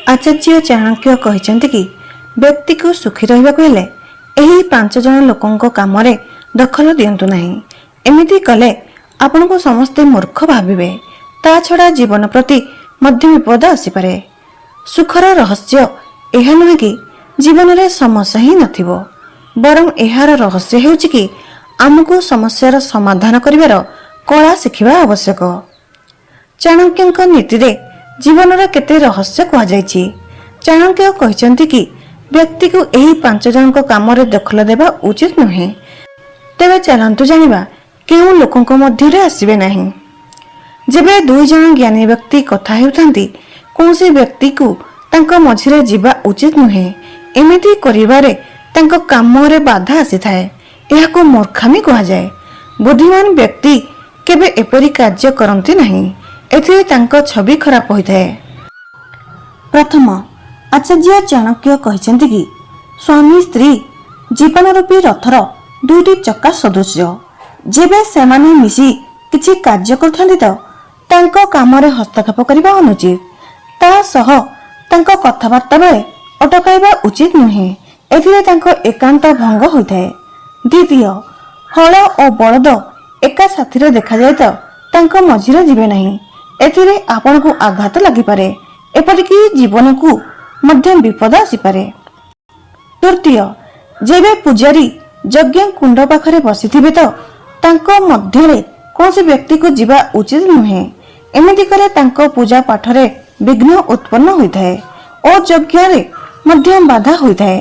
आचार्य चाणक्य कहते कि व्यक्ति को सुखी रहिबाकु हेले एही 5 जन लोकंक कामरे दखल दियंतु नहीं। एमिति कले आपन को समस्ते मूर्ख भाविबे। ता छड़ा जीवन प्रति मध्य विपद आसीपारे। सुखर रहस्य एहा नुहे कि जीवन रे समस्या ही नथिबो, बरं एहार रहस्य हेउछि कि आमको समस्यार समाधान करिवार कला शिखिबा आवश्यक। चाणक्यंक नीति रे जीवन रे केते रहस्य कहा जायछि। चाणक्य कहचंती कि व्यक्ति को एही 5 जन को काम रे दखल देबा उचित नुहे। तेबे चलंतु जानिबा केउ लोकंक मध्य रे आसीबे नहीं। जेबे 2 जन ज्ञानी व्यक्ति कथा हेउथांती कोनसी व्यक्ति को तांका मझिरे जीवा उचित नुहे। एमिति करिबारे तांका काम रे बाधा आसी थाए। एहाको मूर्खामी कहा जाय। बुद्धिमान व्यक्ति केबे एपरि कार्य करंती नहीं। एथिरे तांका छवि खराब होइथाए। प्रथम आचार्य चाणक्य कहचंती कि स्वामी स्त्री जीवन रूपी रथर 2टी चक्का सदृश। जेबे सेमाने मिसी किछि कार्य करथांती त तांको काम रे हस्तक्षेप करिबा अनुचित। ता सह तांको कथाबार्ता बेले अटकाइबा उचित नुहे। एथिरे तांको एकांत भंग होइथाए। द्वितीय, हल और बलद एका साथीरे देखा जाय त तांको मझिरे जिबे नहीं। एथिरे आपन को आघात लागि पारे, एपरिकी जीवन को मध्य विपद आसी पारे। तृतीय, जेबे पुजारी यज्ञ कुंड पाखरे बसिथिबे त तांको मध्यरे कोनसी व्यक्ति को जीवा उचित नुहे। एमिति करे तांको पूजा पाठरे विघ्न उत्पन्न होइथाए और यज्ञ रे मध्य बाधा होइथाए।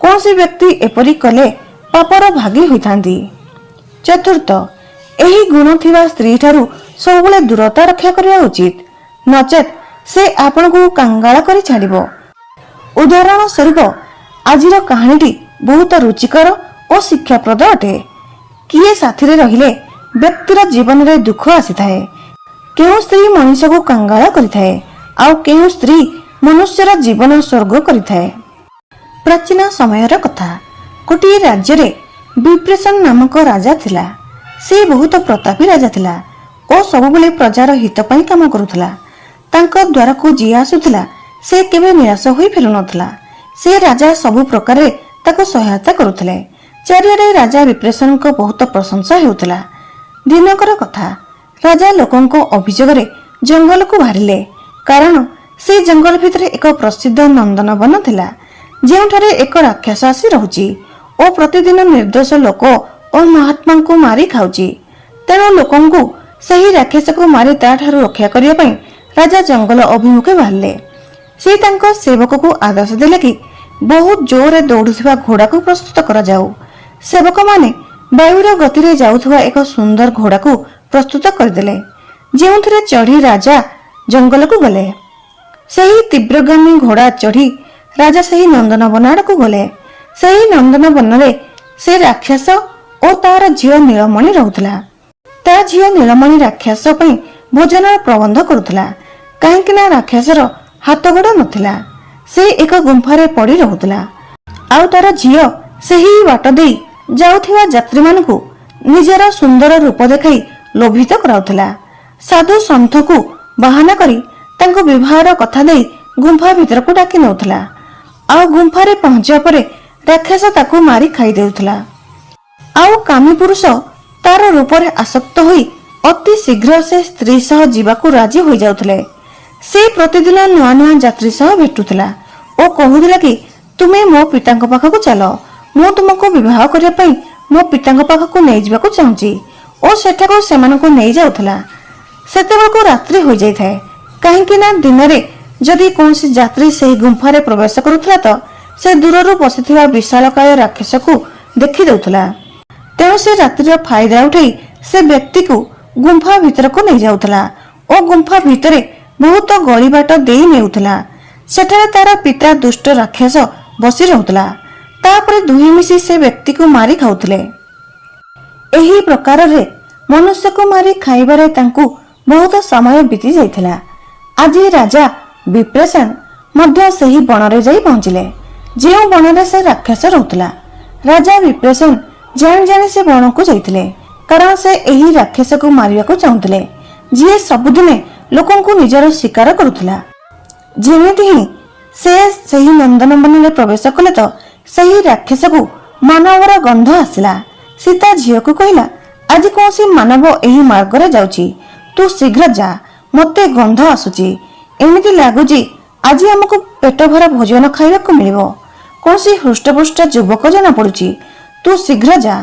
कोनसी व्यक्ति एपरि कले पापर भागी होइथांती। चतुर्थ, एही गुण थिबा स्त्री ठारू सबले दूरता रक्षा करिया उचित, नचेत से आपन को कांगाला करि छाडिबो। उदाहरण स्वरूप आजिर कहानीटी बहुत रुचिकर और शिक्षाप्रद अटे। किए साथीरे रहिले व्यक्तिर जीवन रे दुख आसी थाए। केउ स्त्री मनुष्य को कांगाला करिथाए आउ केउ स्त्री मनुष्यर जीवन स्वर्ग करिथाए। प्राचीन समयर कथा। गोटे राज्य रे विप्रेशन नामक राजा थिला। से बहुत प्रतापी राजा थिला और सबुबले प्रजार हित पई काम करुथला। तांको द्वारा को जी आसुथला से केबे निराश होई फेरु नथला। से राजा सबु प्रकार ताको सहायता करुथले। चारियाडे राजा विप्रेशन को बहुत प्रशंसा हेउथला। दिनकर कथा, राजा लोकन को अभियोग रे जंगल को बाहरिले, कारण से जंगल भितर एक प्रसिद्ध नंदनवन थिला, जेउठारे एक राक्षस आसी रहुची और प्रतिदिन निर्दोष लोक और महात्मा को मारी खाउची। तेणु लोकन को सही राक्षस को मारी ताठारु रक्षा करिया पई राजा जंगल अभिमुखे बाहरिले। से तांको सेवक को आदेश देले कि बहुत जोरे दौड़ुथिबा घोड़ा को प्रस्तुत करा जाऊ। सेवक माने वायुर गति रे जाउथबा एक सुंदर घोड़ा को प्रस्तुत करदेले, जेउथिरे चढ़ी राजा जंगल को गले। सही तीव्रगामी घोड़ा चढ़ी राजा सही नंदनवन आड़कू गले। सही नंदनवन रे से राक्षस और तार झियो नीलमणि रहुथला। ता झियो नीलमणि राक्षस पई भोजन प्रबंध करुथला, काहेकि ना राक्षसर हाथ गोड़ नथिला। से एक गुंफारे पड़ी रहुथला आउ तार झियो सही बाट देई जाउथिबा यात्री मानकू निजर सुंदर रूप देखाई लोभित कराउथला। साधु संत को बहाना करी तांको विवाहर कथा देई गुंफा भीतर को डाकी नउथला। आउ गुंफारे पहुंचिया परे राक्षस ताकू मारी खाई देउथला। आउ कामी पुरुष तार रूपरे आसक्त होई अति शीघ्र से स्त्री सह जीवाकू राजी होई जाउथले। से प्रतिदिन नुआ नुआ यात्री सह भेटुथला और कहूला कि तुमे मो पितांक पाखकू चलो, मु तुमको विवाह करिया पई मो पितांक पाखकू नै जिबाकू चाहूची और सेठाको सेमानकू नै जाउथला। सेतेबेलकू रात्रि होई जाय थाए, काहेकि ना दिन रे जदि कोनसी यात्री से गुंफारे प्रवेश करुथला त से दूररू बसिथिबा विशालकाय राक्षस को देखि देउथला। तेणु से रात्रिर फायदा उठाई से व्यक्ति को गुंफा भीतर को नहीं जाउथला और गुंफा भितरे बहुत गली बाट देई नेउथला। सेठारे तार पिता दुष्ट राक्षस बसी रहुथला। तापरे दुही मिसी से व्यक्ति को मारी खाउथले। एही प्रकार रे मनुष्य को मारी खाइबारे तांकू बहुत समय बीती जाइथिला। आज राजा विप्रेशन मध्य सही बनरे जाई पहुंचिले, जेउ बनरे से राक्षस रहुथला। राजा विप्रेशन जान जाने से बन को जाइथिले, कारण से एही राक्षस को मारिया को चाहुथिले, जे सबुदिने लोकन को निजर शिकार करुथला। जेमिति ही ସେ ସେହି ନନ୍ଦନବନରେ ପ୍ରବେଶ କଲେ ତ ସେହି ରାକ୍ଷସକୁ ମାନବର ଗନ୍ଧ ଆସିଲା। ସେ ତା ଝିଅକୁ କହିଲା, ଆଜି କୌଣସି ମାନବ ଏହି ମାର୍ଗରେ ଯାଉଛି, ତୁ ଶୀଘ୍ର ଯା, ମତେ ଗନ୍ଧ ଆସୁଛି। ଏମିତି ଲାଗୁଛି ଆଜି ଆମକୁ ପେଟ ଭରା ଭୋଜନ ଖାଇବାକୁ ମିଳିବ। କୌଣସି ହୃଷ୍ଟପୃଷ୍ଟ ଯୁବକ ଜଣା ପଡୁଛି, ତୁ ଶୀଘ୍ର ଯା,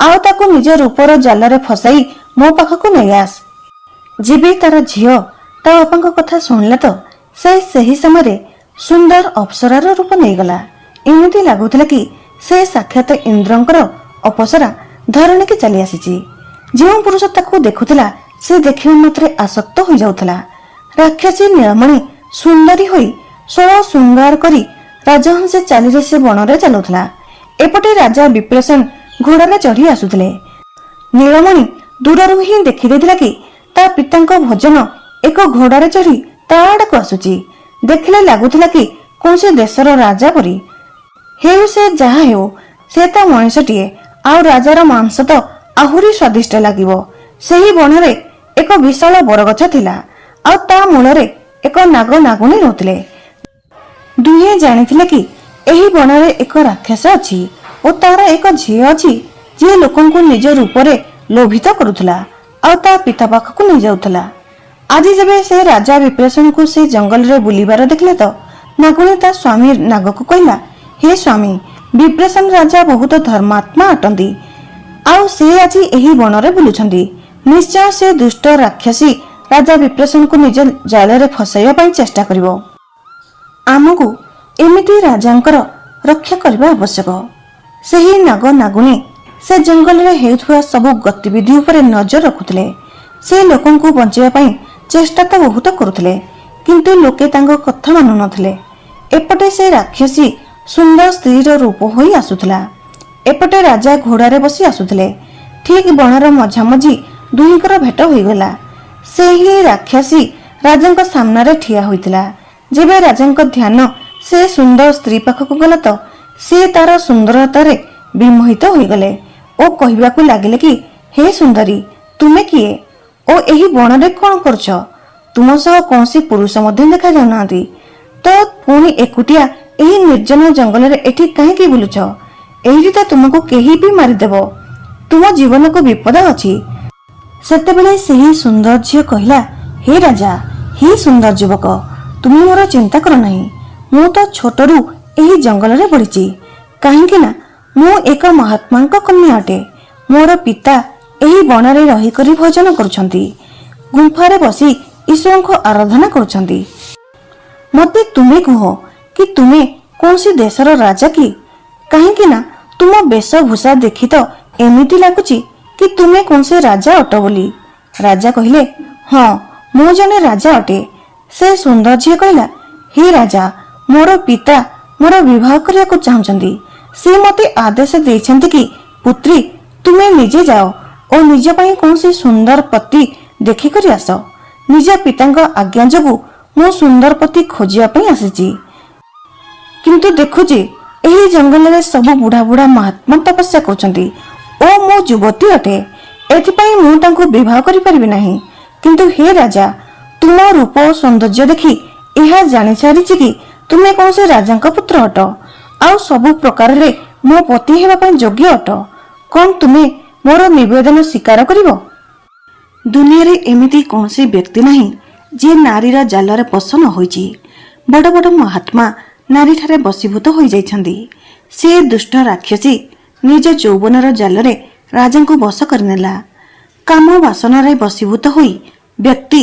ଆଉ ତାକୁ ନିଜ ରୂପର ଜାଲରେ ଫସାଇ ମୋ ପାଖକୁ ନେଇ ଆସ। ଯେବେ ତାର ଝିଅ ତା ବାପାଙ୍କ କଥା ଶୁଣିଲା ତ ସେ ସେହି ସମୟରେ ସୁନ୍ଦର ଅପ୍ସରାର ରୂପ ନେଇଗଲା। ଏମିତି ଲାଗୁଥିଲା କି ସେ ସାକ୍ଷାତ ଇନ୍ଦ୍ରଙ୍କର ଅପସରା ଧରଣୀକି ଚାଲି ଆସିଛି। ଯେଉଁ ପୁରୁଷ ତାକୁ ଦେଖୁଥିଲା ସେ ଦେଖିବା ମାତ୍ରେ ଆସକ୍ତ ହୋଇଯାଉଥିଲା। ରାକ୍ଷସୀ ନୀଳମଣି ସୁନ୍ଦରୀ ହୋଇ ଷୋଳ ଶୃଙ୍ଗାର କରି ରାଜହଂସୀ ଚାଲିରେ ସେ ବଣରେ ଚାଲୁଥିଲା। ଏପଟେ ରାଜା ବିପ୍ରସେନ ଘୋଡ଼ାରେ ଚଢି ଆସୁଥିଲେ। ନୀଳମଣି ଦୂରରୁ ହିଁ ଦେଖିଦେଇଥିଲା କି ତା ପିତାଙ୍କ ଭୋଜନ ଏକ ଘୋଡ଼ାରେ ଚଢି ତା ଆଡକୁ ଆସୁଛି। ଦେଖିଲେ ଲାଗୁଥିଲା କି କୌଣସି ଦେଶର ରାଜା ପରି। ହେଉ ସେ ଯାହା ହେଉ, ସେ ତ ମଣିଷଟିଏ, ଆଉ ରାଜାର ମାଂସ ତ ଆହୁରି ସ୍ୱାଦିଷ୍ଟ ଲାଗିବ। ସେହି ବଣରେ ଏକ ବିଶାଳ ବରଗଛ ଥିଲା, ଆଉ ତା ମୂଳରେ ଏକ ନାଗ ନାଗୁଣୀ ରହୁଥିଲେ। ଦୁହେଁ ଜାଣିଥିଲେ କି ଏହି ବଣରେ ଏକ ରାକ୍ଷସ ଅଛି ଓ ତାର ଏକ ଝିଅ ଅଛି ଯିଏ ଲୋକଙ୍କୁ ନିଜ ରୂପରେ ଲୋଭିତ କରୁଥିଲା ଆଉ ତା ପିତା ପାଖକୁ ନେଇଯାଉଥିଲା। ଆଜି ଯେବେ ସେ ରାଜା ବିପ୍ରସେନଙ୍କୁ ସେ ଜଙ୍ଗଲରେ ବୁଲିବାର ଦେଖିଲେ ତ ନାଗୁଣୀ ତା ସ୍ୱାମୀ ନାଗକୁ କହିଲା, ହେ ସ୍ୱାମୀ, ବିପ୍ରସେନ ରାଜା ବହୁତ ଧର୍ମାତ୍ମା ଅଟନ୍ତି, ଆଉ ସେ ଆଜି ଏହି ବଣରେ ବୁଲୁଛନ୍ତି। ନିଶ୍ଚୟ ସେ ଦୁଷ୍ଟ ରାକ୍ଷସୀ ରାଜା ବିପ୍ରସେନଙ୍କୁ ନିଜ ଜାଲରେ ଫସାଇବା ପାଇଁ ଚେଷ୍ଟା କରିବ। ଆମକୁ ଏମିତି ରାଜାଙ୍କର ରକ୍ଷା କରିବା ଆବଶ୍ୟକ। ସେହି ନାଗ ନାଗୁଣୀ ସେ ଜଙ୍ଗଲରେ ହେଉଥିବା ସବୁ ଗତିବିଧି ଉପରେ ନଜର ରଖୁଥିଲେ। ସେ ଲୋକଙ୍କୁ ବଞ୍ଚାଇବା ପାଇଁ ଚେଷ୍ଟା ତ ବହୁତ କରୁଥିଲେ, କିନ୍ତୁ ଲୋକେ ତାଙ୍କ କଥା ମାନୁନଥିଲେ। ଏପଟେ ସେ ରାକ୍ଷସୀ ସୁନ୍ଦର ସ୍ତ୍ରୀର ରୂପ ହୋଇ ଆସୁଥିଲା, ଏପଟେ ରାଜା ଘୋଡ଼ାରେ ବସି ଆସୁଥିଲେ। ଠିକ ବଣର ମଝାମଝି ଦୁହିଁଙ୍କର ଭେଟ ହୋଇଗଲା। ସେହି ରାକ୍ଷସୀ ରାଜାଙ୍କ ସାମ୍ନାରେ ଠିଆ ହୋଇଥିଲା। ଯେବେ ରାଜାଙ୍କ ଧ୍ୟାନ ସେ ସୁନ୍ଦର ସ୍ତ୍ରୀ ପାଖକୁ ଗଲା ତ ସେ ତାର ସୁନ୍ଦରତାରେ ବିମୋହିତ ହୋଇଗଲେ ଓ କହିବାକୁ ଲାଗିଲେ କି, ହେ ସୁନ୍ଦରୀ, ତୁମେ କିଏ ଓ ଏହି ବଣରେ କଣ କରୁଛ? ତୁମ ସହ କୌଣସି ପୁରୁଷ ମଧ୍ୟ ଦେଖାଯାଉନାହାନ୍ତି, ତ ପୁଣି ଏକୁଟିଆ ଏହି ନିର୍ଜନ ଜଙ୍ଗଲରେ ଏଠି କାହିଁକି ବୁଲୁଛ? ଏଇଠି ତ ତୁମକୁ କେହି ବି ମାରିଦେବ, ତୁମ ଜୀବନକୁ ବିପଦ ଅଛି। ସେତେବେଳେ ସେହି ସୁନ୍ଦର ଝିଅ କହିଲା, ହେ ରାଜା, ହେ ସୁନ୍ଦର ଯୁବକ, ତୁମେ ମୋର ଚିନ୍ତା କର ନାହିଁ। ମୁଁ ତ ଛୋଟରୁ ଏହି ଜଙ୍ଗଲରେ ବଢ଼ିଛି, କାହିଁକି ନା ମୁଁ ଏକ ମହାତ୍ମାଙ୍କ କନ୍ୟା ଅଟେ। ମୋର ପିତା ଏହି ବଣରେ ରହିକରି ଭୋଜନ କରୁଛନ୍ତି, ଗୁମ୍ଫାରେ ବସି ଈଶ୍ୱରଙ୍କୁ ଆରାଧନା କରୁଛନ୍ତି। ମତେ ତୁମେ କୁହ କି ତୁମେ କୌଣସି ଦେଶର ରାଜା କି? କାହିଁକି ନା ତୁମ ବେଶଭୂଷା ଦେଖି ତ ଏମିତି ଲାଗୁଛି କି ତୁମେ କୌଣସି ରାଜା ଅଟ ବୋଲି। ରାଜା କହିଲେ, ହଁ, ମୁଁ ଜଣେ ରାଜା ଅଟେ। ସେ ସୁନ୍ଦର ଝିଅ କହିଲା, ହେ ରାଜା, ମୋର ପିତା ମୋର ବିବାହ କରିବାକୁ ଚାହୁଁଛନ୍ତି। ସେ ମତେ ଆଦେଶ ଦେଇଛନ୍ତି କି, ପୁତ୍ରୀ, ତୁମେ ନିଜେ ଯାଅ ଓ ନିଜ ପାଇଁ କୌଣସି ସୁନ୍ଦର ପତି ଦେଖିକରି ଆସ। ନିଜ ପିତାଙ୍କ ଆଜ୍ଞା ଯୋଗୁଁ ମୁଁ ସୁନ୍ଦର ପତି ଖୋଜିବା ପାଇଁ ଆସିଛି, କିନ୍ତୁ ଦେଖୁଛି ଏହି ଜଙ୍ଗଲରେ ସବୁ ବୁଢା ବୁଢା ମହାତ୍ମା ତପସ୍ୟା କରୁଛନ୍ତି ଓ ମୁଁ ଯୁବତୀ ଅଟେ, ଏଥିପାଇଁ ମୁଁ ତାଙ୍କୁ ବିବାହ କରିପାରିବି ନାହିଁ। କିନ୍ତୁ ହେ ରାଜା, ତୁମ ରୂପ ଓ ସୌନ୍ଦର୍ଯ୍ୟ ଦେଖି ଏହା ଜାଣିସାରିଛି କି ତୁମେ କୌଣସି ରାଜାଙ୍କ ପୁତ୍ର ଅଟ, ଆଉ ସବୁ ପ୍ରକାରରେ ମୋ ପତି ହେବା ପାଇଁ ଯୋଗ୍ୟ ଅଟ। କଣ ତୁମେ ମୋର ନିବେଦନ ସ୍ୱୀକାର କରିବ? ଦୁନିଆରେ ଏମିତି କୌଣସି ବ୍ୟକ୍ତି ନାହିଁ ଯିଏ ନାରୀର ଜାଲରେ ପୋଷଣ ହୋଇଛି। ବଡ ବଡ ମହାତ୍ମା ନାରୀଠାରେ ବଶୀଭୂତ ହୋଇଯାଇଛନ୍ତି। ସେ ଦୁଷ୍ଟ ରାକ୍ଷସୀ ନିଜ ଯୌବନର ଜାଲରେ ରାଜାଙ୍କୁ ବଶ କରିନେଲା। କାମ ବାସନାରେ ବଶୀଭୂତ ହୋଇ ବ୍ୟକ୍ତି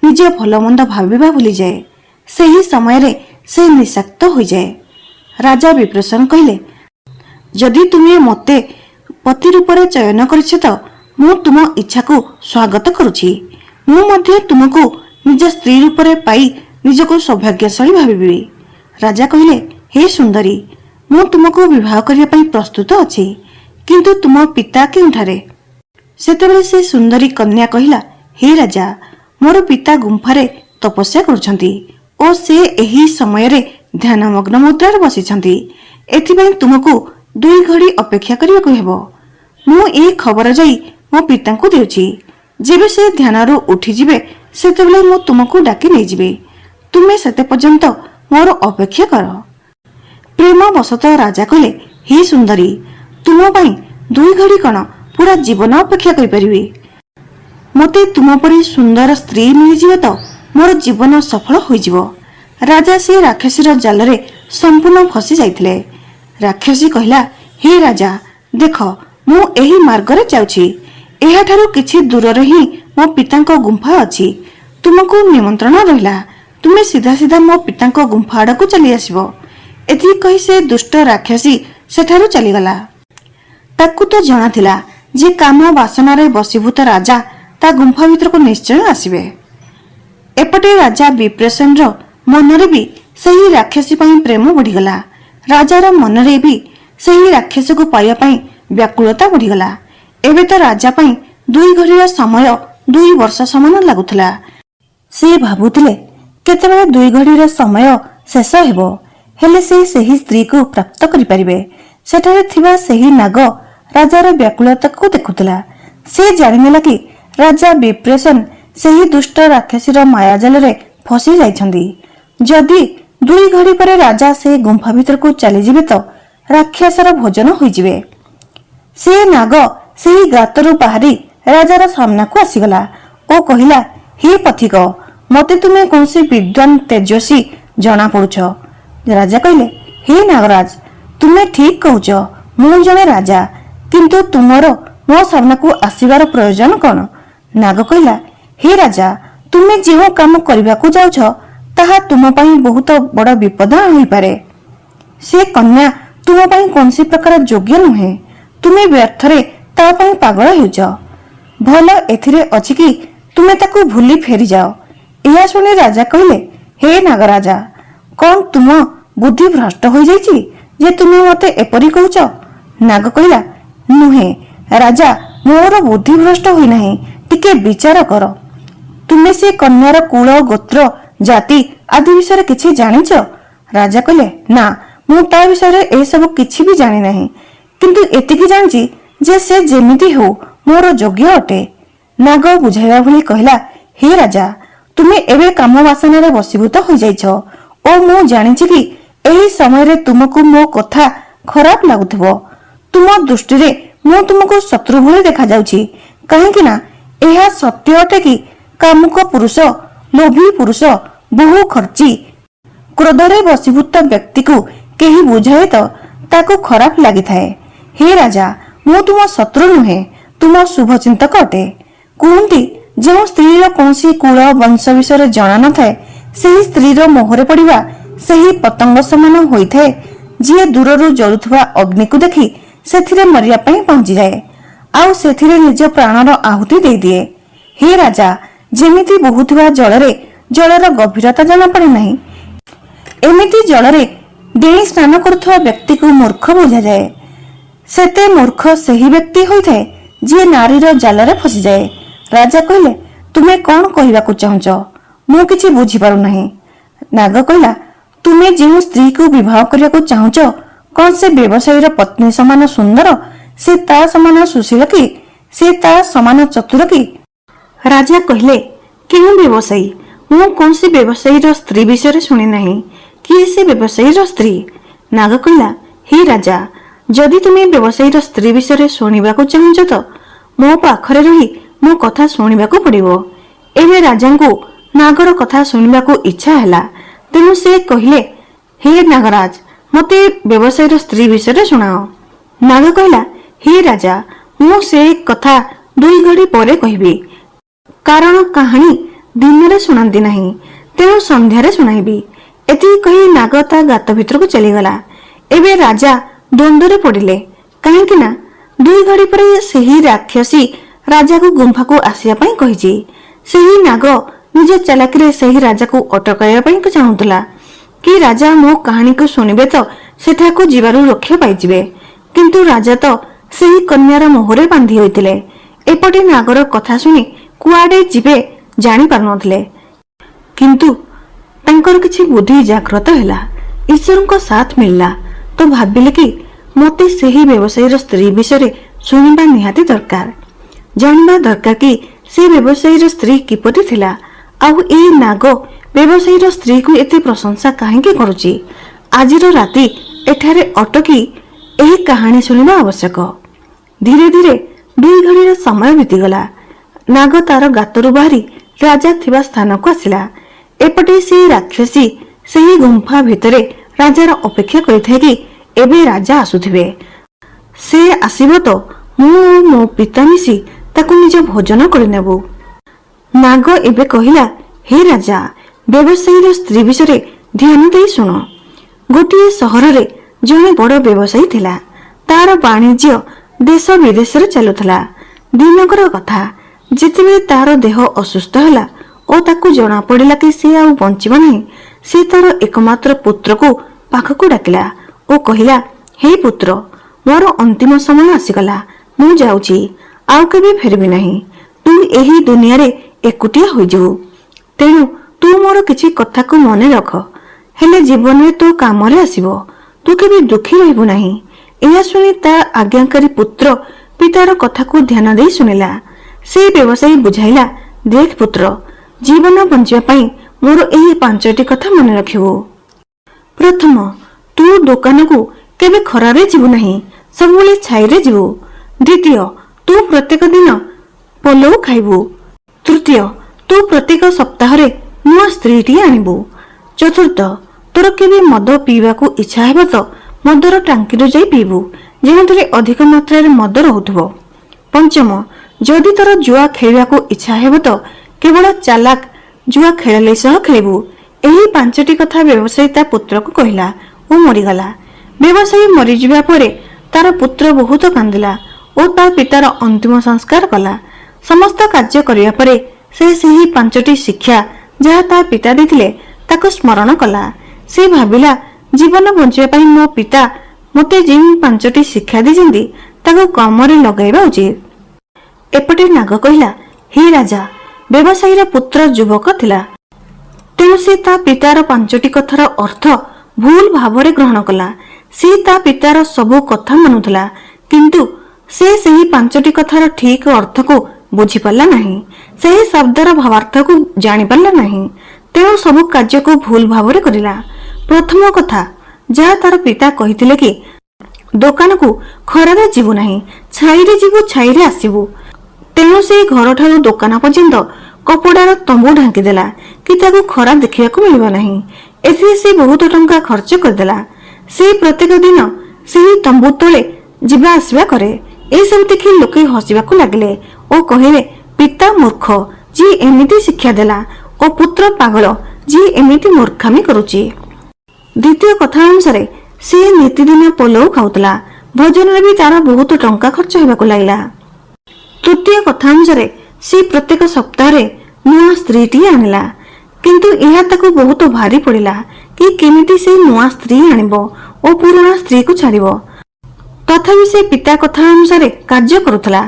ନିଜ ଭଲମନ୍ଦ ଭାବିବା ଭୁଲିଯାଏ। ସେହି ସମୟରେ ସେ ନିଶାକ୍ତ ହୋଇଯାଏ। ରାଜା ବିପ୍ରସେନ କହିଲେ, ଯଦି ତୁମେ ମୋତେ ପତି ରୂପରେ ଚୟନ କରିଛ ତ ମୁଁ ତୁମ ଇଚ୍ଛାକୁ ସ୍ୱାଗତ କରୁଛି। ମୁଁ ମଧ୍ୟ ତୁମକୁ ନିଜ ସ୍ତ୍ରୀ ରୂପରେ ପାଇ ନିଜକୁ ସୌଭାଗ୍ୟଶାଳୀ ଭାବିବି। ରାଜା କହିଲେ, ହେ ସୁନ୍ଦରୀ, ମୁଁ ତୁମକୁ ବିବାହ କରିବା ପାଇଁ ପ୍ରସ୍ତୁତ ଅଛି, କିନ୍ତୁ ତୁମ ପିତା କେଉଁଠାରେ? ସେତେବେଳେ ସେ ସୁନ୍ଦରୀ କନ୍ୟା କହିଲା, ହେ ରାଜା, ମୋର ପିତା ଗୁମ୍ଫାରେ ତପସ୍ୟା କରୁଛନ୍ତି ଓ ସେ ଏହି ସମୟରେ ଧ୍ୟାନମଗ୍ନ ମୁଦ୍ରାରେ ବସିଛନ୍ତି। ଏଥିପାଇଁ ତୁମକୁ 2 ଘଡ଼ି ଅପେକ୍ଷା କରିବାକୁ ହେବ। ମୁଁ ଏହି ଖବର ଯାଇ ମୋ ପିତାଙ୍କୁ ଦେଉଛି। ଯେବେ ସେ ଧ୍ୟାନରୁ ଉଠିଯିବେ ସେତେବେଳେ ମୁଁ ତୁମକୁ ଡାକି ନେଇଯିବି। ତୁମେ ସେତେ ପର୍ଯ୍ୟନ୍ତ ମୋର ଅପେକ୍ଷା କର। ପ୍ରେମ ବଶତଃ ରାଜା କହିଲେ, ହେ ସୁନ୍ଦରୀ, ତୁମ ପାଇଁ 2 ଘଡ଼ି କଣ ପୁରା ଜୀବନ ଅପେକ୍ଷା କରିପାରିବି। ମୋତେ ତୁମ ପରି ସୁନ୍ଦର ସ୍ତ୍ରୀ ମିଳିଯିବ ତ ମୋର ଜୀବନ ସଫଳ ହୋଇଯିବ। ରାଜା ସେ ରାକ୍ଷସୀର ଜାଲରେ ସମ୍ପୂର୍ଣ୍ଣ ଫସି ଯାଇଥିଲେ। ରାକ୍ଷସୀ କହିଲା, ହେ ରାଜା, ଦେଖ ମୁଁ ଏହି ମାର୍ଗରେ ଯାଉଛି। ଏହାଠାରୁ କିଛି ଦୂରରେ ହିଁ ମୋ ପିତାଙ୍କ ଗୁମ୍ଫା ଅଛି। ତୁମକୁ ନିମନ୍ତ୍ରଣ ରହିଲା, ତୁମେ ସିଧା ସିଧା ମୋ ପିତାଙ୍କ ଗୁମ୍ଫା ଆଡ଼କୁ ଚାଲି ଆସିବ। ଏତିକି କହି ସେ ଦୁଷ୍ଟ ରାକ୍ଷସୀ ସେଠାରୁ ଚାଲିଗଲା। ତାକୁ ତ ଜଣାଥିଲା ଯେ କାମ ବାସନାରେ ବଶୀଭୂତ ରାଜା ତା ଗୁମ୍ଫା ଭିତରକୁ ନିଶ୍ଚୟ ଆସିବେ। ଏପଟେ ରାଜା ବିପ୍ରସେନର ମନରେ ବି ସେହି ରାକ୍ଷସୀ ପାଇଁ ପ୍ରେମ ବଢିଗଲା। ରାଜାର ମନରେ ବି ସେହି ରାକ୍ଷସକୁ ପାଇବା ପାଇଁ ବ୍ୟାକୁଳତା ବଢିଗଲା। ଏବେ ତ ରାଜା ପାଇଁ 2 ଘଡ଼ିର ସମୟ 2 ବର୍ଷ ସମାନ ଲାଗୁଥିଲା। ସେ ଭାବୁଥିଲେ କେତେବେଳେ 2 ଘଡ଼ିର ସମୟ ଶେଷ ହେବ, ହେଲେ ସେ ସେହି ସ୍ତ୍ରୀକୁ ପ୍ରାପ୍ତ କରିପାରିବେ। ସେଠାରେ ଥିବା ସେହି ନାଗ ରାଜାର ବ୍ୟାକୁଳତାକୁ ଦେଖୁଥିଲା। ସେ ଜାଣିନେଲା କି ରାଜା ବିପ୍ରସେନ ସେହି ଦୁଷ୍ଟ ରାକ୍ଷସୀର ମାୟାଜାଲରେ ଫସି ଯାଇଛନ୍ତି। ଯଦି 2 ଘଡ଼ି ପରେ ରାଜା ସେ ଗୁମ୍ଫା ଭିତରକୁ ଚାଲିଯିବେ ତ ରାକ୍ଷସର ଭୋଜନ ହୋଇଯିବେ। ସେ ନାଗ ସେହି ଗାତରୁ ବାହାରି ରାଜାର ସାମ୍ନାକୁ ଆସିଗଲା ଓ କହିଲା, ହେ ପଥିକ, ମୋତେ ତୁମେ କୌଣସି ବିଦ୍ୱାନ ତେଜସ୍ୱୀ ଜଣା ପଡୁଛ। ରାଜା କହିଲେ, ହେ ନାଗରାଜ, ତୁମେ ଠିକ କହୁଛ, ମୁଁ ଜଣେ ରାଜା, କିନ୍ତୁ ତୁମର ମୋ ସାମ୍ନାକୁ ଆସିବାର ପ୍ରୟୋଜନ କଣ? ନାଗ କହିଲା, ହେ ରାଜା, ତୁମେ ଯେଉଁ କାମ କରିବାକୁ ଯାଉଛ ତାହା ତୁମ ପାଇଁ ବହୁତ ବଡ଼ ବିପଦ ହୋଇପାରେ। ସେ କନ୍ୟା ତୁମ ପାଇଁ କୌଣସି ପ୍ରକାର ଯୋଗ୍ୟ ନୁହେଁ। ତୁମେ ବ୍ୟର୍ଥରେ ତା ପାଇଁ ପାଗଳ ହେଉଛ। ଭଲ ଏଥିରେ ଅଛି କି ତୁମେ ତାକୁ ଭୁଲି ଫେରିଯାଅ। ଏହା ଶୁଣି ରାଜା କହିଲେ, ହେ ନାଗରାଜା, କଣ ତୁମ ବୁଦ୍ଧି ଭ୍ରଷ୍ଟ ହୋଇଯାଇଛି ଯେ ତୁମେ ମୋତେ ଏପରି କହୁଛ? ନାଗ କହିଲା, ନୁହେଁ ରାଜା, ମୋର ବୁଦ୍ଧି ଭ୍ରଷ୍ଟ ହୋଇନାହିଁ। ଟିକେ ବିଚାର କର। ତୁମେ ସେ କନ୍ୟାର କୁଳ, ଗୋତ୍ର, ଜାତି ଆଦି ବିଷୟରେ କିଛି ଜାଣିଛ? ରାଜା କହିଲେ, ନା, ମୁଁ ତା ବିଷୟରେ ଏସବୁ କିଛି ବି ଜାଣି ନାହିଁ, କିନ୍ତୁ ଏତିକି ଜାଣିଛି ଯେ ସେ ଯେମିତି ହେଉ ମୋର ଯୋଗ୍ୟ ଅଟେ। ନାଗ ବୁଝାଇବା ଭଳି କହିଲା, ହେ ରାଜା, ତୁମେ ଏବେ କାମ ବାସନାରେ ବଶୀଭୂତ ହୋଇଯାଇଛ ଓ ମୁଁ ଜାଣିଛି କି ଏହି ସମୟରେ ତୁମକୁ ମୋ କଥା ଖରାପ ଲାଗୁଥିବ। ତୁମ ଦୃଷ୍ଟିରେ ମୁଁ ତୁମକୁ ଶତ୍ରୁ ଭଳି ଦେଖାଯାଉଛି। କାହିଁକି ନା ଏହା ସତ୍ୟ ଅଟେ କି କାମୁକ ପୁରୁଷ, ଲୋଭୀ ପୁରୁଷ, ବହୁ ଖର୍ଚ୍ଚୀ, କ୍ରୋଧରେ ବଶୀଭୂତ ବ୍ୟକ୍ତିକୁ କେହି ବୁଝାଏ ତ ତାକୁ ଖରାପ ଲାଗିଥାଏ। ହେ ରାଜା, ମୁଁ ତୁମ ଶତ୍ରୁ ନୁହେଁ, ତୁମ ଶୁଭଚିନ୍ତକ ଅଟେ। କୁହନ୍ତି, ଯେଉଁ ସ୍ତ୍ରୀର କୌଣସି କୁଳ ବଂଶ ବିଷୟରେ ଜଣା ନଥାଏ, ସେହି ସ୍ତ୍ରୀର ମୋହରେ ପଡ଼ିବା ସେହି ପତଙ୍ଗ ସମାନ ହୋଇଥାଏ ଯିଏ ଦୂରରୁ ଜଳୁଥିବା ଅଗ୍ନିକୁ ଦେଖି ସେଥିରେ ମରିବା ପାଇଁ ପହଞ୍ଚିଯାଏ ଆଉ ସେଥିରେ ନିଜ ପ୍ରାଣର ଆହୁତି ଦେଇଦିଏ। ହେ ରାଜା, ଯେମିତି ବହୁଥିବା ଜଳରେ ଜଳର ଗଭୀରତା ଜଣାପଡ଼େ ନାହିଁ, ଏମିତି ଜଳରେ ଡେଇଁ ସ୍ନାନ କରୁଥିବା ବ୍ୟକ୍ତିକୁ ମୂର୍ଖ ବୁଝାଯାଏ। ସେତେ ମୂର୍ଖ ସେହି ବ୍ୟକ୍ତି ହୋଇଥାଏ ଯିଏ ନାରୀର ଜାଲରେ ଫସିଯାଏ। ରାଜା କହିଲେ, ତୁମେ କଣ କହିବାକୁ ଚାହୁଁଛ? ମୁଁ କିଛି ବୁଝିପାରୁନାହିଁ। ନାଗ କହିଲା, ତୁମେ ଯେଉଁ ସ୍ତ୍ରୀକୁ ବିବାହ କରିବାକୁ ଚାହୁଁଛ, କଣ ସେ ବ୍ୟବସାୟୀର ପତ୍ନୀ ସମାନ ସୁନ୍ଦର? ସେ ତା ସମାନ ସୁଶୀଳ କି? ସେ ତା ସମାନ ଚତୁର କି? ରାଜା କହିଲେ, କେଉଁ ବ୍ୟବସାୟୀ? ମୁଁ କୌଣସି ବ୍ୟବସାୟୀର ସ୍ତ୍ରୀ ବିଷୟରେ ଶୁଣି ନାହିଁ। କିଏ ସେ ବ୍ୟବସାୟୀର ସ୍ତ୍ରୀ? ନାଗ କହିଲା, ହେ ରାଜା, ଯଦି ତୁମେ ବ୍ୟବସାୟୀର ସ୍ତ୍ରୀ ବିଷୟରେ ଶୁଣିବାକୁ ଚାହୁଁଛ ତ ମୋ ପାଖରେ ରହି ମୋ କଥା ଶୁଣିବାକୁ ପଡ଼ିବ। ଏବେ ରାଜାଙ୍କୁ ନାଗର କଥା ଶୁଣିବାକୁ ଇଚ୍ଛା ହେଲା, ତେଣୁ ସେ କହିଲେ, ହେ ନାଗରାଜ, ମୋତେ ବ୍ୟବସାୟୀର ସ୍ତ୍ରୀ ବିଷୟରେ ଶୁଣାଅ। ନାଗ କହିଲା, ହେ ରାଜା, ମୁଁ ସେ କଥା 2 ଘଡ଼ି ପରେ କହିବି, କାରଣ କାହାଣୀ ଦିନରେ ଶୁଣାନ୍ତି ନାହିଁ, ତେଣୁ ସନ୍ଧ୍ୟାରେ ଶୁଣାଇବି। ଏତିକି କହି ନାଗ ତା ଗାତ ଭିତରକୁ ଚାଲିଗଲା। ଏବେ ରାଜା ଦ୍ୱନ୍ଦ୍ୱରେ ପଡ଼ିଲେ, କାହିଁକି ନା 2 ଘଡ଼ି ପରେ ସେହି ରାକ୍ଷସୀ ରାଜାକୁ ଗୁମ୍ଫାକୁ ଆସିବା ପାଇଁ କହିଛି। ସେହି ନାଗ ନିଜ ଚାଲାକିରେ ସେହି ରାଜାକୁ ଅଟକାଇବା ପାଇଁ ଚାହୁଁଥିଲା କି ରାଜା ମୋ କାହାଣୀକୁ ଶୁଣିବେ ତ ସେଠାକୁ ଯିବାରୁ ରକ୍ଷା ପାଇଯିବେ, କିନ୍ତୁ ରାଜା ତ ସେହି କନ୍ୟାର ମୋହରେ ବାନ୍ଧି ହୋଇଥିଲେ। ଏପଟେ ନାଗର କଥା ଶୁଣି କୁଆଡ଼େ ଯିବେ ଜାଣି ପାରୁନଥିଲେ, କିନ୍ତୁ ତାଙ୍କର କିଛି ବୁଦ୍ଧି ଜାଗ୍ରତ ହେଲା। ଈଶ୍ୱରଙ୍କ ସାଥ ମିଳିଲା ତ ଭାବିଲେ କି ମୋତେ ସେହି ବ୍ୟବସାୟୀର ସ୍ତ୍ରୀ ବିଷୟରେ ଶୁଣିବା ନିହାତି ଦରକାର, ଜାଣିବା ଦରକାର କି ସେ ବ୍ୟବସାୟୀର ସ୍ତ୍ରୀ କିପରି ଥିଲା ଆଉ ଏଇ ନାଗ ବ୍ୟବସାୟୀର ସ୍ତ୍ରୀକୁ ଏତେ ପ୍ରଶଂସା କାହିଁକି କରୁଛି? ଆଜିର ରାତି ଏଠାରେ ଅଟକି ଏହି କାହାଣୀ ଶୁଣିବା ଆବଶ୍ୟକ। ଧୀରେ ଧୀରେ 2 ଘଡ଼ିର ସମୟ ବିତିଗଲା। ନାଗ ତାର ଗାତରୁ ବାହାରି ରାଜା ଥିବା ସ୍ଥାନକୁ ଆସିଲା। ଏପଟେ ସେ ରାକ୍ଷସୀ ସେହି ଗୁମ୍ଫା ଭିତରେ ରାଜାର ଅପେକ୍ଷା କରିଥାଏ କି ଏବେ ରାଜା ଆସୁଥିବେ। ସେ ଆସିବ ତ ମୁଁ ଓ ମୋ ପିତା ମିଶି ତାକୁ ନିଜ ଭୋଜନ କରିନେବୁ। ନାଗ ଏବେ କହିଲା, ହେ ରାଜା, ବ୍ୟବସାୟୀର ସ୍ତ୍ରୀ ବିଷୟରେ ଧ୍ୟାନ ଦେଇ ଶୁଣ। ଗୋଟିଏ ସହରରେ ଜଣେ ବଡ଼ ବ୍ୟବସାୟୀ ଥିଲା। ତାର ବାଣିଜ୍ୟ ଦେଶ ବିଦେଶରେ ଚାଲୁଥିଲା। ଦିନକର କଥା, ଯେତେବେଳେ ତାର ଦେହ ଅସୁସ୍ଥ ହେଲା ଓ ତାକୁ ଜଣା ପଡ଼ିଲା କି ସେ ଆଉ ବଞ୍ଚିବ ନାହିଁ, ସେ ତାର ଏକମାତ୍ର ପୁତ୍ରକୁ ପାଖକୁ ଡାକିଲା ଓ କହିଲା, ହେ ପୁତ୍ର, ମୋର ଅନ୍ତିମ ସମୟ ଆସିଗଲା। ମୁଁ ଯାଉଛି, ଆଉ କେବେ ଫେରିବି ନାହିଁ। ତୁ ଏହି ଦୁନିଆରେ ଏକୁଟିଆ ହୋଇଯିବୁ। ତେଣୁ ତୁ ମୋର କିଛି କଥାକୁ ମନେ ରଖ, ହେଲେ ଜୀବନରେ ତୋ କାମରେ ଆସିବ। ତୁ କେବେ ଦୁଃଖୀ ରହିବୁ ନାହିଁ। ଏହା ଶୁଣି ତା ଆଜ୍ଞାକାରୀ ପୁତ୍ର ପିତାର କଥାକୁ ଧ୍ୟାନ ଦେଇ ଶୁଣିଲା। ସେ ବ୍ୟବସାୟୀ ବୁଝାଇଲା, ଦେଖ ପୁତ୍ର, ଜୀବନ ବଞ୍ଚିବା ପାଇଁ ମୋର ଏହି 5ଟି କଥା ମନେ ରଖିବୁ। ପ୍ରଥମ, ତୁ ଦୋକାନକୁ କେବେ ଖରାରେ ଯିବୁ ନାହିଁ, ସବୁବେଳେ ଛାଇରେ ଯିବୁ। ଦ୍ୱିତୀୟ, ତୁ ପ୍ରତ୍ୟେକ ଦିନ ପଲଉ ଖାଇବୁ। ତୃତୀୟ, ତୁ ପ୍ରତ୍ୟେକ ସପ୍ତାହରେ ନୂଆ ସ୍ତ୍ରୀଟିଏ ଆଣିବୁ। ଚତୁର୍ଥ, ତୋର କେବେ ମଦ ପିଇବାକୁ ଇଚ୍ଛା ହେବ ତ ମଦର ଟାଙ୍କିରୁ ଯାଇ ପିଇବୁ, ଯେଉଁଥିରେ ଅଧିକ ମାତ୍ରାରେ ମଦ ରହୁଥିବ। ପଞ୍ଚମ, ଯଦି ତୋର ଜୁଆ ଖେଳିବାକୁ ଇଚ୍ଛା ହେବ ତ କେବଳ ଚାଲାକ ଜୁଆ ଖେଳାଳି ସହ ଖେଳିବୁ। ଏହି 5ଟି କଥା ବ୍ୟବସାୟୀ ତା ପୁତ୍ରକୁ କହିଲା ଓ ମରିଗଲା। ବ୍ୟବସାୟୀ ମରିଯିବା ପରେ ତାର ପୁତ୍ର ବହୁତ କାନ୍ଦିଲା ଓ ତା ପିତାର ଅନ୍ତିମ ସଂସ୍କାର କଲା। ସମସ୍ତ କାର୍ଯ୍ୟ କରିବା ପରେ ସେ ସେହି 5ଟି ଶିକ୍ଷା ଯାହା ତା ପିତା ଦେଇଥିଲେ ତାକୁ ସ୍ମରଣ କଲା। ସେ ଭାବିଲା, ଜୀବନ ବଞ୍ଚିବା ପାଇଁ ମୋ ପିତା ମୋତେ ଯେଉଁ 5ଟି ଶିକ୍ଷା ଦେଇଛନ୍ତି ତାକୁ କାମରେ ଲଗାଇବା ଉଚିତ। ଏପଟେ ନାଗ କହିଲା, ହେ ରାଜା, ବ୍ୟବସାୟୀର ପୁତ୍ର ଯୁବକ ଥିଲା, ତେଣୁ ସେ ତା ପିତାର 5ଟି କଥାର ଅର୍ଥ ଭୁଲ ଭାବରେ ଗ୍ରହଣ କଲା। ସେ ତା ପିତାର ସବୁ କଥା ମାନୁଥିଲା, କିନ୍ତୁ ସେ ସେହି 5ଟି କଥାର ଠିକ ଅର୍ଥକୁ ବୁଝିପାରିଲା ନାହିଁ। ସେହି ଶବ୍ଦର ଭାବାର୍ଥକୁ ଜାଣିପାରିଲା ନାହିଁ। ତେଣୁ ସବୁ କାର୍ଯ୍ୟକୁ ଭୁଲ ଭାବରେ କରିଲା। ପ୍ରଥମ କଥା ଯାହା ତାର ପିତା କହିଥିଲେ କି ଦୋକାନକୁ ଖରାରେ ଯିବୁ ନାହିଁ, ଛାଇରେ ଯିବୁ, ଛାଇରେ ଆସିବୁ। ତେଣୁ ସେ ଘରଠାରୁ ଦୋକାନ ପର୍ଯ୍ୟନ୍ତ କପଡ଼ାର ତମ୍ବୁ ଢାଙ୍କିଦେଲା କି ତାକୁ ଖରା ଦେଖିବାକୁ ମିଳିବ ନାହିଁ। ଏଥିରେ ସେ ବହୁତ ଟଙ୍କା ଖର୍ଚ୍ଚ କରିଦେଲା। ସେ ପ୍ରତ୍ୟେକ ଦିନ ସେହି ତମ୍ବୁ ତଳେ ଯିବା ଆସିବା କରେ। ଏସବୁ ଦେଖି ଲୋକେ ହସିବାକୁ ଲାଗିଲେ ଓ କହିଲେ, ପିତା ମୂର୍ଖ, ଯିଏ ଏମିତି ଶିକ୍ଷା ଦେଲା, ଓ ପୁତ୍ର ପାଗଳ, ଯିଏ ଏମିତି ମୂର୍ଖାମି କରୁଛି। ଦ୍ୱିତୀୟ କଥା ଅନୁସାରେ ସେ ନିତିଦିନ ପଲଉ ଖାଉଥିଲା। ଭୋଜନରେ ବି ତାର ବହୁତ ଟଙ୍କା ଖର୍ଚ୍ଚ ହେବାକୁ ଲାଗିଲା। ତୃତୀୟ କଥା ଅନୁସାରେ ସେ ପ୍ରତ୍ୟେକ ସପ୍ତାହରେ ନୂଆ ସ୍ତ୍ରୀଟିଏ ଆଣିଲା, କିନ୍ତୁ ଏହା ତାକୁ ବହୁତ ଭାରି ପଡ଼ିଲା କି କେମିତି ସେ ନୂଆ ସ୍ତ୍ରୀ ଆଣିବ ଓ ପୁରୁଣା ସ୍ତ୍ରୀକୁ ଛାଡ଼ିବ। ତଥାପି ସେ ପିତା କଥା ଅନୁସାରେ କାର୍ଯ୍ୟ କରୁଥିଲା।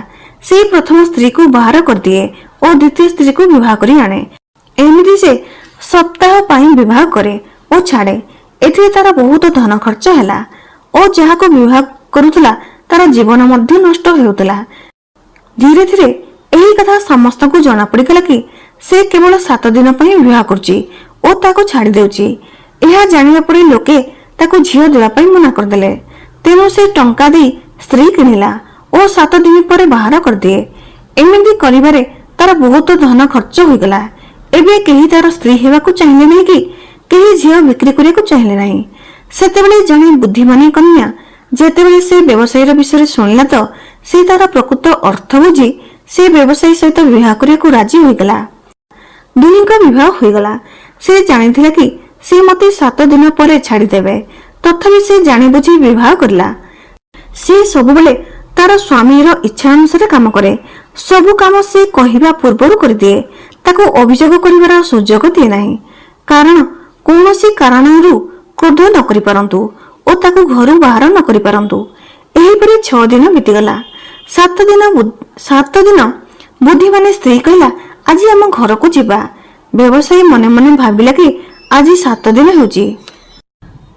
ସେ ପ୍ରଥମ ସ୍ତ୍ରୀକୁ ବାହାର କରିଦିଏ ଓ ଦ୍ୱିତୀୟ ସ୍ତ୍ରୀକୁ ବିବାହ କରି ଆଣେ। ଏମିତି ସେ ସପ୍ତାହ ପାଇଁ ବିବାହ କରେ ଓ ଛାଡ଼େ। ଏଥିରେ ତାର ବହୁତ ଧନ ଖର୍ଚ୍ଚ ହେଲା ଓ ଯାହାକୁ ବିବାହ କରୁଥିଲା ତାର ଜୀବନ ମଧ୍ୟ ନଷ୍ଟ ହେଉଥିଲା। ଧୀରେ ଧୀରେ ଏହି କଥା ସମସ୍ତଙ୍କୁ ଜଣା ପଡ଼ିଗଲା କି ସେ କେବଳ 7 ଦିନ ପାଇଁ ବିବାହ କରୁଛି ଓ ତାକୁ ଛାଡ଼ି ଦେଉଛି। ଏହା ଜାଣିବା ପରେ ଲୋକେ ତାକୁ ଝିଅ ଦେବା ପାଇଁ ମନା କରିଦେଲେ। ତେଣୁ ସେ ଟଙ୍କା ଦେଇ ସ୍ତ୍ରୀ କିଣିଲା ଓ 7 ଦିନ ପରେ ବାହାର କରିଦିଏ। ଏମିତି କରିବାରେ ତାର ବହୁତ ଧନ ଖର୍ଚ୍ଚ ହୋଇଗଲା। ଏବେ କେହି ତାର ସ୍ତ୍ରୀ ହେବାକୁ ଚାହିଁଲେ ନାହିଁ କି କେହି ଝିଅ ବିକ୍ରି କରିବାକୁ ଚାହିଁଲେ ନାହିଁ। ସେତେବେଳେ ଜଣେ ବୁଦ୍ଧିମାନୀ କନ୍ୟା ଯେତେବେଳେ ସେ ବ୍ୟବସାୟୀର ବିଷୟରେ ଶୁଣିଲା ତ ସେ ତାର ପ୍ରକୃତ ଅର୍ଥ ବୁଝି ସେ ବ୍ୟବସାୟୀ ସହିତ ବିବାହ କରିବାକୁ ରାଜି ହୋଇଗଲା। ଦୁହିଁଙ୍କ ବିବାହ ହୋଇଗଲା। ସେ ଜାଣିଥିଲା କି ସେ ମୋତେ 7 ଦିନ ପରେ ଛାଡ଼ିଦେବେ, ତଥାପି ସେ ଜାଣିବୁଝି ବିବାହ କରିଲା। ସେ ସବୁବେଳେ ତାର ସ୍ୱାମୀର ଇଚ୍ଛା ଅନୁସାରେ କାମ କରେ। ସବୁ କାମ ସେ କହିବା ପୂର୍ବରୁ କରିଦିଏ। ତାକୁ ଅଭିଯୋଗ କରିବାର ସୁଯୋଗ ଦିଏ ନାହିଁ, କାରଣ କୌଣସି କାରଣରୁ କ୍ରୋଧ ନ କରିପାରନ୍ତୁ ଓ ତାକୁ ଘରୁ ବାହାର ନ କରିପାରନ୍ତୁ। ଏହିପରି 6 ଦିନ ବିତିଗଲା। 7 ଦିନ ବୁଦ୍ଧିମାନେ ସ୍ତ୍ରୀ କହିଲା, ଆଜି ଆମ ଘରକୁ ଯିବା। ବ୍ୟବସାୟୀ ମନେ ମନେ ଭାବିଲା କି ଆଜି 7 ଦିନ ହେଉଛି,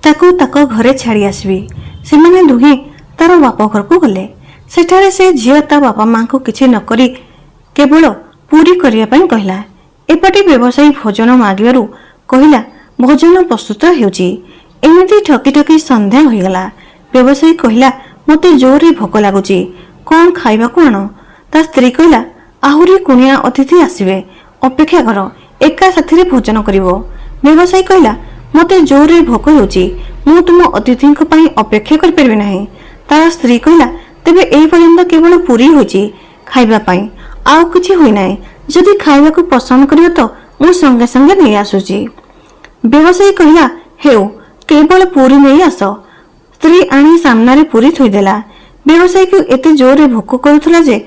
ତାକୁ ତାଙ୍କ ଘରେ ଛାଡ଼ି ଆସିବି। ସେମାନେ ଦୁହେଁ ତାର ବାପ ଘରକୁ ଗଲେ। ସେଠାରେ ସେ ଝିଅ ତା ବାପା ମାଙ୍କୁ କିଛି ନ କରି କେବଳ ପୁରୀ କରିବା ପାଇଁ କହିଲା। ଏପଟେ ବ୍ୟବସାୟୀ ଭୋଜନ ମାଗିବାରୁ କହିଲା ଭୋଜନ ପ୍ରସ୍ତୁତ ହେଉଛି। ଏମିତି ଠକି ଠକି ସନ୍ଧ୍ୟା ହୋଇଗଲା। ବ୍ୟବସାୟୀ କହିଲା ମୋତେ ଜୋରରେ ଭୋକ ଲାଗୁଛି, କଣ ଖାଇବାକୁ ଆଣ? ତା ସ୍ତ୍ରୀ କହିଲା ଆହୁରି କୁଣିଆ ଅତିଥି ଆସିବେ, ଅପେକ୍ଷା କର, ଏକା ସାଥିରେ ଭୋଜନ କରିବ। ବ୍ୟବସାୟୀ କହିଲା ମୋତେ ଜୋରରେ ଭୋକ ହେଉଛି, ମୁଁ ତୁମ ଅତିଥିଙ୍କ ପାଇଁ ଅପେକ୍ଷା କରିପାରିବି ନାହିଁ। ତାର ସ୍ତ୍ରୀ କହିଲା ତେବେ ଏହି ପର୍ଯ୍ୟନ୍ତ କେବଳ ପୁରୀ ହୋଇଛି ଖାଇବା ପାଇଁ, ଆଉ କିଛି ହୋଇନାହିଁ। ଯଦି ଖାଇବାକୁ ପସନ୍ଦ କରିବ ତ ମୁଁ ସଙ୍ଗେ ସଙ୍ଗେ ନେଇ ଆସୁଛି। ବ୍ୟବସାୟୀ କହିଲା ହେଉ, କେବଳ ପୁରୀ ନେଇ ଆସ। ସ୍ତ୍ରୀ ଆଣି ସାମ୍ନାରେ ପୁରୀ ଥୋଇଦେଲା। ବ୍ୟବସାୟୀକୁ ଏତେ ଜୋରରେ ଭୋକ କରୁଥିଲା ଯେ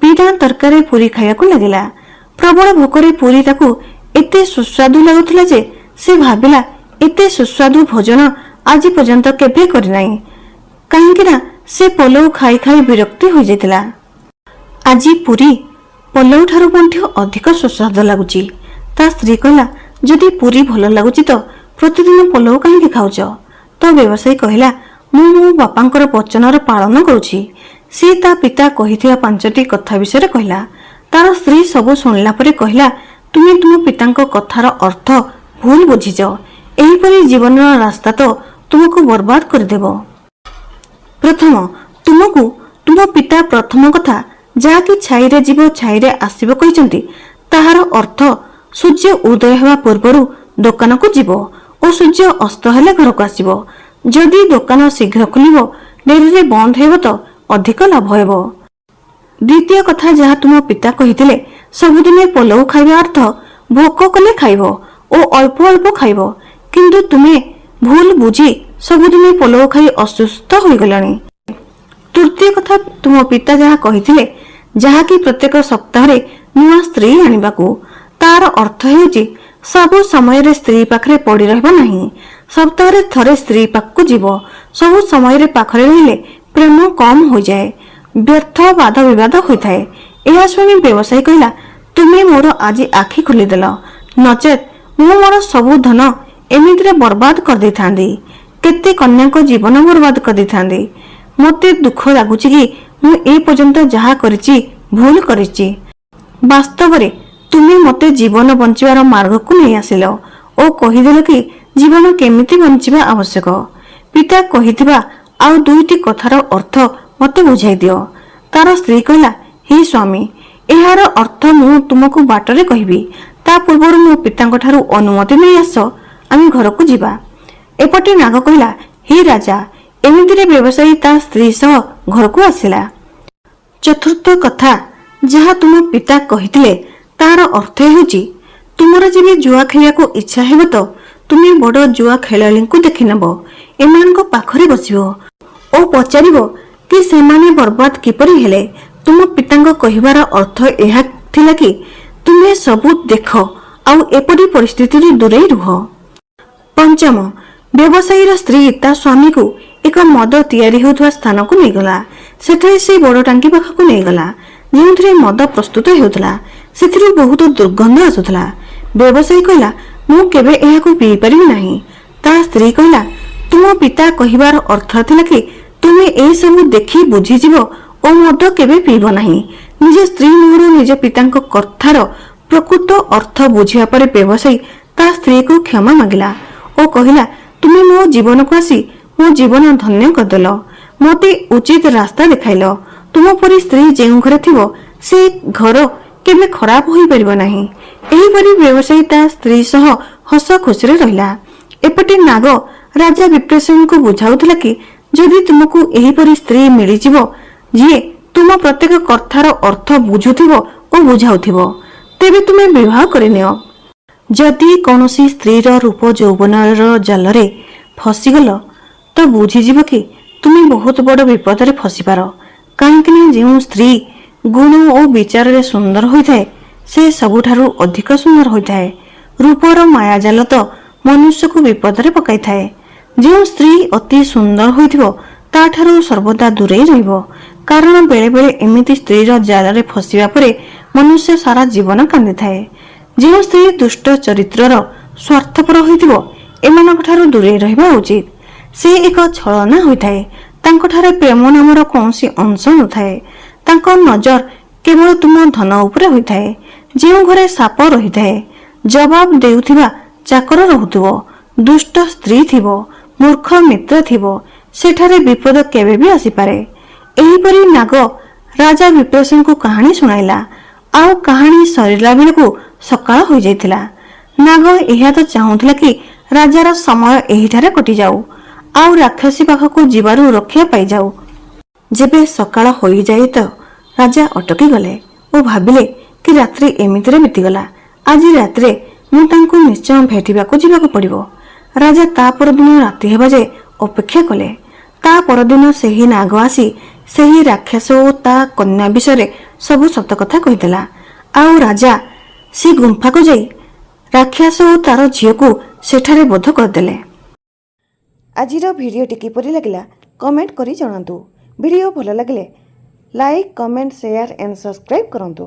ବିନା ତରକାରୀ ପୁରୀ ଖାଇବାକୁ ଲାଗିଲା। ପ୍ରବଳ ଭୋକରେ ପୁରୀ ତାକୁ ଏତେ ସୁସ୍ୱାଦୁ ଲାଗୁଥିଲା ଯେ ସେ ଭାବିଲା ଏତେ ସୁସ୍ୱାଦୁ ଭୋଜନ ଆଜି ପର୍ଯ୍ୟନ୍ତ କେବେ କରିନାହିଁ। କାହିଁକି ନା ସେ ପଲଉ ଖାଇ ଖାଇ ବିରକ୍ତି ହୋଇଯାଇଥିଲା। ଆଜି ପୁରୀ ପଲଉ ଠାରୁ ମଧ୍ୟ ଅଧିକ ସୁସ୍ୱାଦ ଲାଗୁଛି। ତା ସ୍ତ୍ରୀ କହିଲା ଯଦି ପୁରୀ ଭଲ ଲାଗୁଛି ତ ପ୍ରତିଦିନ ପଲଉ କାହିଁକି ଖାଉଛ? ତ ବ୍ୟବସାୟୀ କହିଲା ମୁଁ ମୋ ବାପାଙ୍କର ବଚନର ପାଳନ କରୁଛି। ସେ ତା ପିତା କହିଥିବା 5ଟି କଥା ବିଷୟରେ କହିଲା। ତାର ସ୍ତ୍ରୀ ସବୁ ଶୁଣିଲା ପରେ କହିଲା ତୁମେ ତୁମ ପିତାଙ୍କ କଥାର ଅର୍ଥ ଭୁଲ ବୁଝିଛ। ଏହିପରି ଜୀବନର ରାସ୍ତା ତ ତୁମକୁ ବର୍ବାଦ କରିଦେବ। ପ୍ରଥମ, ତୁମକୁ ତୁମ ପିତା ପ୍ରଥମ କଥା ଯାହାକି ଛାଇରେ ଯିବ ଛାଇରେ ଆସିବ କହିଛନ୍ତି, ତାହାର ଅର୍ଥ ସୂର୍ଯ୍ୟ ଉଦୟ ହେବା ପୂର୍ବରୁ ଦୋକାନକୁ ଯିବ ଓ ସୂର୍ଯ୍ୟ ଅସ୍ତ ହେଲେ ଘରକୁ ଆସିବ। ଯଦି ଦୋକାନ ଶୀଘ୍ର ଖୋଲିବ, ଡେରିରେ ବନ୍ଦ ହେବ ତ ଅଧିକ ଲାଭ ହେବ। ଦ୍ୱିତୀୟ କଥା ଯାହା ତୁମ ପିତା କହିଥିଲେ, ସବୁଦିନେ ପଲଉ ଖାଇବା ଅର୍ଥ ଭୋକ କଲେ ଖାଇବ ଓ ଅଳ୍ପ ଅଳ୍ପ ଖାଇବ, କିନ୍ତୁ ତୁମେ ଭୁଲ ବୁଝି ସବୁଦିନେ ପଲଉ ଖାଇ ଅସୁସ୍ଥ ହୋଇଗଲାଣି। ତୃତୀୟ କଥା ତୁମ ପିତା ଯାହା କହିଥିଲେ, ଯାହାକି ପ୍ରତ୍ୟେକ ସପ୍ତାହରେ ନୂଆ ସ୍ତ୍ରୀ ଆଣିବାକୁ, ତାର ଅର୍ଥ ହେଉଛି ସବୁ ସମୟରେ ସ୍ତ୍ରୀ ପାଖରେ ପଡି ରହିବ ନାହିଁ। ସପ୍ତାହରେ ଥରେ ସ୍ତ୍ରୀ ପାଖକୁ ଯିବ। ସବୁ ସମୟରେ ପାଖରେ ରହିଲେ ପ୍ରେମ କମ ହୋଇଯାଏ, ବ୍ୟର୍ଥ ବାଦ ବିବାଦ ହୋଇଥାଏ। ଏହା ଶୁଣି ବ୍ୟବସାୟୀ କହିଲା ତୁମେ ମୋର ଆଜି ଆଖି ଖୋଲିଦେଲ, ନଚେତ୍ ମୁଁ ମୋର ସବୁ ଧନ ଏମିତିରେ ବର୍ବାଦ କରିଦେଇଥାନ୍ତି, କେତେ କନ୍ୟାଙ୍କ ଜୀବନ ବର୍ବାଦ କରିଦେଇଥାନ୍ତି। ମୋତେ ଦୁଃଖ ଲାଗୁଛି କି ମୁଁ ଏ ପର୍ଯ୍ୟନ୍ତ ଯାହା କରିଛି ଭୁଲ କରିଛି। ବାସ୍ତବରେ ତୁମେ ମୋତେ ଜୀବନ ବଞ୍ଚିବାର ମାର୍ଗକୁ ନେଇ ଆସିଲ ଓ କହିଦେଲ କି ଜୀବନ କେମିତି ବଞ୍ଚିବା ଆବଶ୍ୟକ। ପିତା କହିଥିବା ଆଉ 2ଟି କଥାର ଅର୍ଥ ମୋତେ ବୁଝାଇ ଦିଅ। ତାର ସ୍ତ୍ରୀ କହିଲା ହେ ସ୍ୱାମୀ, ଏହାର ଅର୍ଥ ମୁଁ ତୁମକୁ ବାଟରେ କହିବି, ତା ପୂର୍ବରୁ ମୋ ପିତାଙ୍କ ଠାରୁ ଅନୁମତି ନେଇ ଆସ, ଆମେ ଘରକୁ ଯିବା। ଏପଟେ ନାଗ କହିଲା ହେ ରାଜା। ଏମିତିରେ ବ୍ୟବସାୟୀ ତା ସ୍ତ୍ରୀ ସହ ଘରକୁ ଆସିଲା। ଚତୁର୍ଥ କଥା ଯାହା ତୁମ ପିତା କହିଥିଲେ, ତାର ଅର୍ଥ ହେଉଛି ତୁମର ଯେବେ ଜୁଆ ଖେଳିବାକୁ ଇଚ୍ଛା ହେବ ତ ତୁମେ ବଡ଼ ଜୁଆ ଖେଳାଳିଙ୍କୁ ଦେଖିନେବ, ଏମାନଙ୍କ ପାଖରେ ବସିବ ଓ ପଚାରିବ କି ସେମାନେ ବର୍ବାଦ କିପରି ହେଲେ। ତୁମ ପିତାଙ୍କ କହିବାର ଅର୍ଥ ଏହା ଥିଲା କି ତୁମେ ସବୁ ଦେଖ ଆଉ ଏପରି ପରିସ୍ଥିତିରୁ ଦୂରେଇ ରୁହ। ପଞ୍ଚମ, ବ୍ୟବସାୟୀର ସ୍ତ୍ରୀ ତା ସ୍ୱାମୀକୁ ଏକ ମଦ ତିଆରି ହେଉଥିବା ସ୍ଥାନକୁ ନେଇଗଲା। ସେଠାରେ ସେ ବଡ଼ ଟାଙ୍କି ପାଖକୁ ନେଇଗଲା, ଯେଉଁଥିରେ ମଦ ପ୍ରସ୍ତୁତ ହେଉଥିଲା। ସେଥିରୁ ବହୁତ ଦୁର୍ଗନ୍ଧ ଆସୁଥିଲା। ବ୍ୟବସାୟୀ କହିଲା ମୁଁ କେବେ ଏହାକୁ ପିଇ ପାରିବି ନାହିଁ। ତା ସ୍ତ୍ରୀ କହିଲା ତୁମ ପିତା କହିବାର ଅର୍ଥ ଥିଲା କି ତୁମେ ଏସବୁ ଦେଖି ବୁଝିଯିବ ଓ ମଦ କେବେ ପିଇବ ନାହିଁ। ନିଜ ସ୍ତ୍ରୀ ମୁହଁରୁ ନିଜ ପିତାଙ୍କ କଥାର ପ୍ରକୃତ ଅର୍ଥ ବୁଝିବା ପରେ ବ୍ୟବସାୟୀ ତା ସ୍ତ୍ରୀକୁ କ୍ଷମା ମାଗିଲା ଓ କହିଲା ତୁମେ ମୋ ଜୀବନକୁ ଆସି ମୋ ଜୀବନ ଧନ୍ୟ କରିଦେଲ, ମୋତେ ଉଚିତ ରାସ୍ତା ଦେଖାଇଲ। ତୁମ ପରି ସ୍ତ୍ରୀ ଯେଉଁ ଘରେ ଥିବ ସେ ଘର କେବେ ଖରାପ ହୋଇପାରିବ ନାହିଁ। ଏହିପରି ବ୍ୟବସାୟୀ ତା ସ୍ତ୍ରୀ ସହ ହସ ଖୁସିରେ ରହିଲା। ଏପଟେ ନାଗ ରାଜା ବିପ୍ରସିଂହଙ୍କୁ ବୁଝାଉଥିଲା କି ଯଦି ତୁମକୁ ଏହିପରି ସ୍ତ୍ରୀ ମିଳିଯିବ ଯିଏ ତୁମ ପ୍ରତ୍ୟେକ କଥାର ଅର୍ଥ ବୁଝୁଥିବ ଓ ବୁଝାଉଥିବ, ତେବେ ତୁମେ ବିବାହ କରିନିଅ। ଯଦି କୌଣସି ସ୍ତ୍ରୀର ରୂପ ଯୌବନର ଜାଲରେ ଫସିଗଲ ତ ବୁଝିଯିବ କି ତୁମେ ବହୁତ ବଡ଼ ବିପଦରେ ଫସିପାର। କାହିଁକି ନା ଯେଉଁ ସ୍ତ୍ରୀ ଗୁଣ ଓ ବିଚାରରେ ସୁନ୍ଦର ହୋଇଥାଏ ସେ ସବୁଠାରୁ ଅଧିକ ସୁନ୍ଦର ହୋଇଥାଏ। ରୂପର ମାୟାଜାଲ ତ ମନୁଷ୍ୟକୁ ବିପଦରେ ପକାଇଥାଏ। ଯେଉଁ ସ୍ତ୍ରୀ ଅତି ସୁନ୍ଦର ହୋଇଥିବ ତାଠାରୁ ସର୍ବଦା ଦୂରେଇ ରହିବ, କାରଣ ବେଳେବେଳେ ଏମିତି ସ୍ତ୍ରୀର ଜାଲରେ ଫସିବା ପରେ ମନୁଷ୍ୟ ସାରା ଜୀବନ କାନ୍ଦିଥାଏ। ଯେଉଁ ସ୍ତ୍ରୀ ଦୁଷ୍ଟ ଚରିତ୍ରର ସ୍ୱାର୍ଥପର ହୋଇଥିବ ଏମାନଙ୍କ ଠାରୁ ଦୂରେଇ ରହିବା ଉଚିତ। ସେ ଏକ ଛଳନା ହୋଇଥାଏ। ତାଙ୍କଠାରେ ପ୍ରେମ ନାମର କୌଣସି ଅଂଶ ନଥାଏ। ତାଙ୍କ ନଜର କେବଳ ତୁମ ଧନ ଉପରେ ହୋଇଥାଏ। ଯେଉଁ ଘରେ ସାପ ରହିଥାଏ ଜବାବ ଦେଉଥିବା ଚାକର ରହୁଥିବ, ଦୁଷ୍ଟ ସ୍ତ୍ରୀ ଥିବ, ମୂର୍ଖ ମିତ୍ର ଥିବ, ସେଠାରେ ବିପଦ କେବେ ବି ଆସିପାରେ। ଏହିପରି ନାଗ ରାଜା ବିପ୍ରେଶଙ୍କୁ କାହାଣୀ ଶୁଣାଇଲା। ଆଉ କାହାଣୀ ସରିଲା ବେଳକୁ ସକାଳ ହୋଇଯାଇଥିଲା। ନାଗ ଏହା ତ ଚାହୁଁଥିଲା କି ରାଜାର ସମୟ ଏହିଠାରେ କଟିଯାଉ, ଆଉ ରାକ୍ଷସୀ ପାଖକୁ ଯିବାରୁ ରକ୍ଷା ପାଇଯାଉ। ଯେବେ ସକାଳ ହୋଇଯାଏ ତ ରାଜା ଅଟକି ଗଲେ ଓ ଭାବିଲେ କି ରାତ୍ରି ଏମିତିରେ ବିତିଗଲା। ଆଜି ରାତିରେ ମୁଁ ତାଙ୍କୁ ନିଶ୍ଚୟ ଭେଟିବାକୁ ଯିବାକୁ ପଡ଼ିବ। ରାଜା ତା ପରଦିନ ରାତି ହେବା ଯାଏ ଅପେକ୍ଷା କଲେ। ତା ପରଦିନ ସେହି ନାଗ ଆସି ସେହି ରାକ୍ଷସ ଓ ତା କନ୍ୟା ବିଷୟରେ ସବୁ ସତ କଥା କହିଥିଲା। ଆଉ ରାଜା ସେ ଗୁମ୍ଫାକୁ ଯାଇ ରାକ୍ଷସ ଓ ତାର ଝିଅକୁ ସେଠାରେ ବଧ କରିଦେଲେ। ଆଜିର ଭିଡ଼ିଓଟି କିପରି ଲାଗିଲା କମେଣ୍ଟ କରି ଜଣାନ୍ତୁ। ଭିଡ଼ିଓ ଭଲ ଲାଗିଲେ like, comment, share and subscribe କରନ୍ତୁ।